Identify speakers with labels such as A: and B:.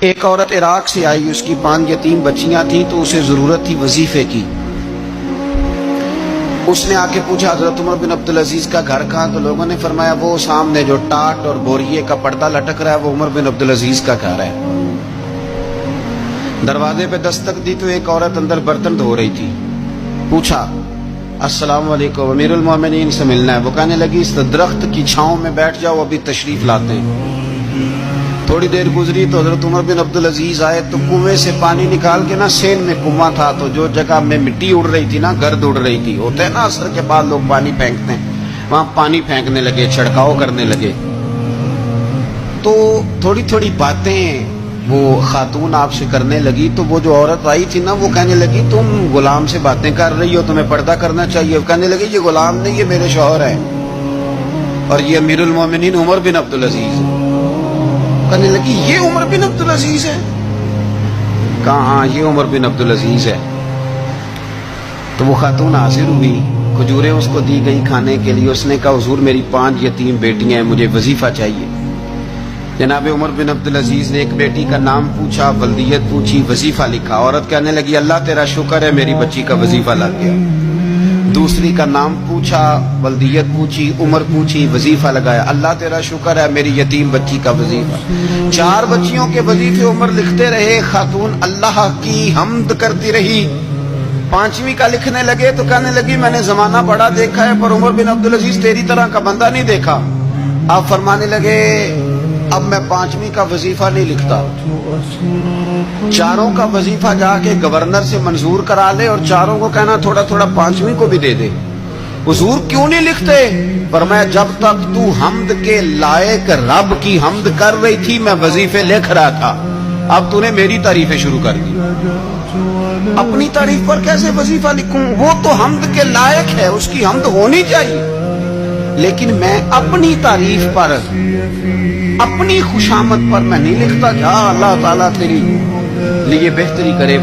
A: ایک عورت عراق سے آئی، اس کی 5 یتیم بچیاں تھیں تو اسے ضرورت تھی وظیفے کی۔ اس نے آ کے پوچھا حضرت عمر بن عبدالعزیز کا گھر کہاں؟ تو لوگوں نے فرمایا وہ سامنے جو ٹاٹ اور بوریے کا پردہ لٹک رہا ہے وہ عمر بن عبدالعزیز کا گھر ہے۔ دروازے پہ دستک دی تو ایک عورت اندر برتن دھو رہی تھی۔ پوچھا السلام علیکم، امیر المومنین سے ملنا ہے۔ وہ کہنے لگی اس درخت کی چھاؤں میں بیٹھ جاؤ، ابھی تشریف لاتے ہیں۔ تھوڑی دیر گزری تو حضرت عمر بن عبدالعزیز آئے تو کنویں سے پانی نکال کے نا، سین میں کنواں تھا تو جو جگہ میں مٹی اڑ رہی تھی نا، گرد اڑ رہی تھی، ہوتا ہے نا عصر کے بعد لوگ پانی پھینکتے ہیں، وہاں پانی پھینکنے لگے، چھڑکاؤ کرنے لگے۔ تو تھوڑی تھوڑی باتیں وہ خاتون آپ سے کرنے لگی تو وہ جو عورت آئی تھی نا وہ کہنے لگی تم غلام سے باتیں کر رہی ہو، تمہیں پردہ کرنا چاہیے۔ وہ کہنے لگی یہ غلام نہیں، یہ میرے شوہر ہے اور یہ امیر المومنین عمر بن عبدالعزیز ہے۔ کہنے لگی یہ عمر بن عبدالعزیز ہے؟ کہا ہاں یہ عمر بن عبدالعزیز ہے۔ تو وہ خاتون حاضر ہوئی، کھجوریں اس کو دی گئی کھانے کے لیے۔ اس نے کہا حضور میری 5 یتیم بیٹیاں ہیں، مجھے وظیفہ چاہیے۔ جناب عمر بن عبدالعزیز نے ایک بیٹی کا نام پوچھا، ولدیت پوچھی، وظیفہ لکھا۔ عورت کہنے لگی اللہ تیرا شکر ہے میری بچی کا وظیفہ لگ گیا۔ دوسری کا نام پوچھا، ولدیت پوچھی، عمر پوچھی، وظیفہ لگایا، اللہ تیرا شکر ہے میری یتیم بچی کا وظیفہ۔ 4 بچیوں کے وظیفے عمر لکھتے رہے، خاتون اللہ کی حمد کرتی رہی۔ 5ویں کا لکھنے لگے تو کہنے لگی میں نے زمانہ بڑا دیکھا ہے پر عمر بن عبدالعزیز تیری طرح کا بندہ نہیں دیکھا۔ آپ فرمانے لگے اب میں 5ویں کا وظیفہ نہیں لکھتا، 4 کا وظیفہ جا کے گورنر سے منظور کرا لے اور 4 کو کہنا تھوڑا تھوڑا 5ویں کو بھی دے دے۔ حضور کیوں نہیں لکھتے؟ فرمایا جب تک تو حمد کے لائق رب کی حمد کر رہی تھی میں وظیفے لکھ رہا تھا، اب تو نے میری تعریفیں شروع کر دی۔ اپنی تعریف پر کیسے وظیفہ لکھوں؟ وہ تو حمد کے لائق ہے، اس کی حمد ہونی چاہیے، لیکن میں اپنی تعریف پر، اپنی خوشامد پر میں نہیں لکھتا۔ جا اللہ تعالیٰ تیری لیے بہتری کرے۔